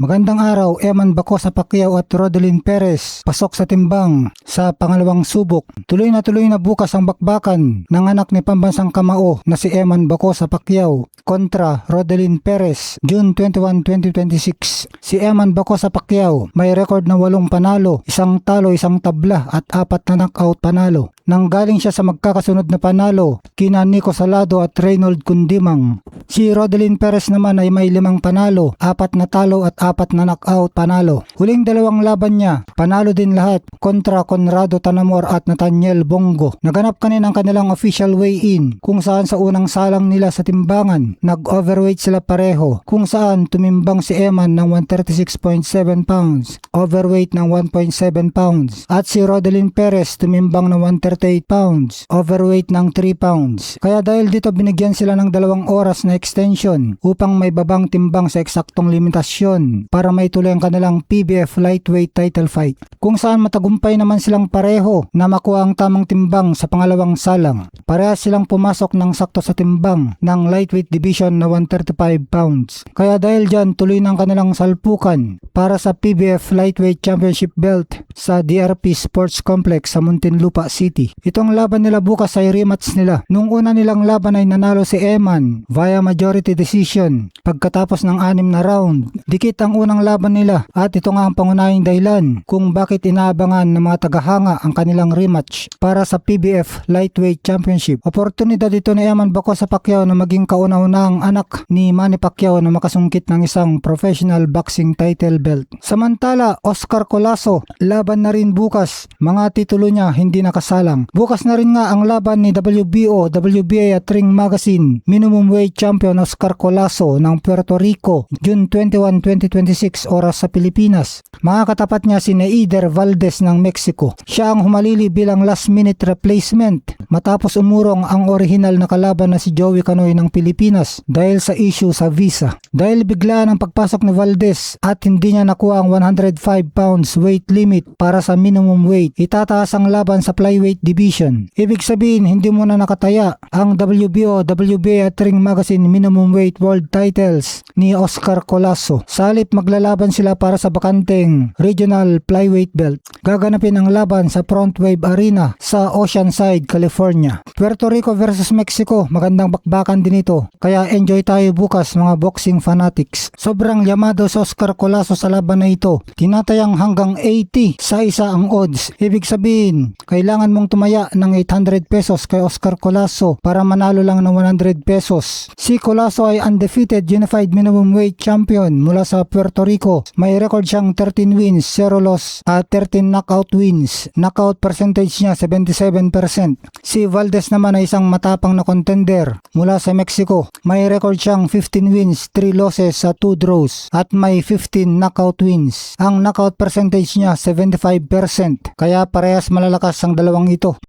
Magandang araw, Eman Bacosa Pacquiao at Rodelin Perez pasok sa timbang sa pangalawang subok. Tuloy na bukas ang bakbakan ng anak ni pambansang kamao na si Eman Bacosa Pacquiao kontra Rodelin Perez, June 21, 2026. Si Eman Bacosa Pacquiao may record na 8 panalo, 1 talo, 1 tabla at 4 na knockout panalo. Nanggaling siya sa magkakasunod na panalo kina Nico Salado at Reynold Cundimang. Si Rodelin Perez naman ay may 5 panalo, 4 na talo at 4 na knockout panalo. Huling 2 laban niya, panalo din lahat kontra Conrado Tanamor at Nathaniel Bongo. Naganap kanina ang kanilang official weigh-in kung saan sa unang salang nila sa timbangan, nag-overweight sila pareho kung saan tumimbang si Eman ng 136.7 pounds, overweight ng 1.7 pounds at si Rodelin Perez tumimbang ng 138 pounds, overweight ng 3 pounds. Kaya dahil dito binigyan sila ng 2 oras na extension upang may babang timbang sa eksaktong limitasyon para maituloy ang kanilang PBF lightweight title fight. Kung saan matagumpay naman silang pareho na makuha ang tamang timbang sa pangalawang salang. Parehas silang pumasok ng sakto sa timbang ng lightweight division na 135 pounds. Kaya dahil dyan tuloy ng kanilang salpukan para sa PBF lightweight championship belt sa DRP Sports Complex sa Muntinlupa City. Itong laban nila bukas ay rematch nila. Nung una nilang laban ay nanalo si Eman via majority decision pagkatapos ng 6 na round. Dikit ang unang laban nila at ito nga ang pangunahing dahilan kung bakit inaabangan ng mga tagahanga ang kanilang rematch para sa PBF lightweight championship. Oportunidad ito ni Eman Bacosa Pacquiao na maging kauna-unahang anak ni Manny Pacquiao na makasungkit ng isang professional boxing title belt. Samantala, Oscar Colasso, laban na rin bukas. Mga titulo niya hindi nakasalang. Bukas na rin nga ang laban ni WBO, WBA at Ring Magazine minimum weight champion Oscar Colasso ng Puerto Rico, June 21, 2026 oras sa Pilipinas. Mga katapat niya si Neider Valdez ng Mexico. Siya ang humalili bilang last minute replacement matapos umurong ang original na kalaban na si Joey Canoy ng Pilipinas dahil sa issue sa visa. Dahil biglaan ang pagpasok ni Valdez at hindi niya nakuha ang 105 pounds weight limit para sa minimum weight, itataas ang laban sa flyweight division. Ibig sabihin hindi mo na nakataya ang WBO, WBA at Ring Magazine minimum weight world titles ni Oscar Colasso. Sa halip maglalaban sila para sa bakanteng regional flyweight belt. Gaganapin ang laban sa Front Wave Arena sa Oceanside, California. Puerto Rico versus Mexico, magandang bakbakan din ito. Kaya enjoy tayo bukas mga boxing fanatics. Sobrang yamado sa Oscar Colasso sa laban na ito. Tinatayang hanggang 80 sa isa ang odds. Ibig sabihin, kailangan mong tumaya ng 800 pesos kay Oscar Colasso para manalo lang ng 100 pesos. Si Colasso ay undefeated unified minimum weight champion mula sa Puerto Rico. May record siyang 13 wins, 0 loss at 13 knockout wins. Knockout percentage niya 77%. Si Valdez naman ay isang matapang na contender mula sa Mexico. May record siyang 15 wins, 3 losses sa 2 draws at may 15 knockout wins. Ang knockout percentage niya 75%. Kaya parehas malalakas ang dalawang ito.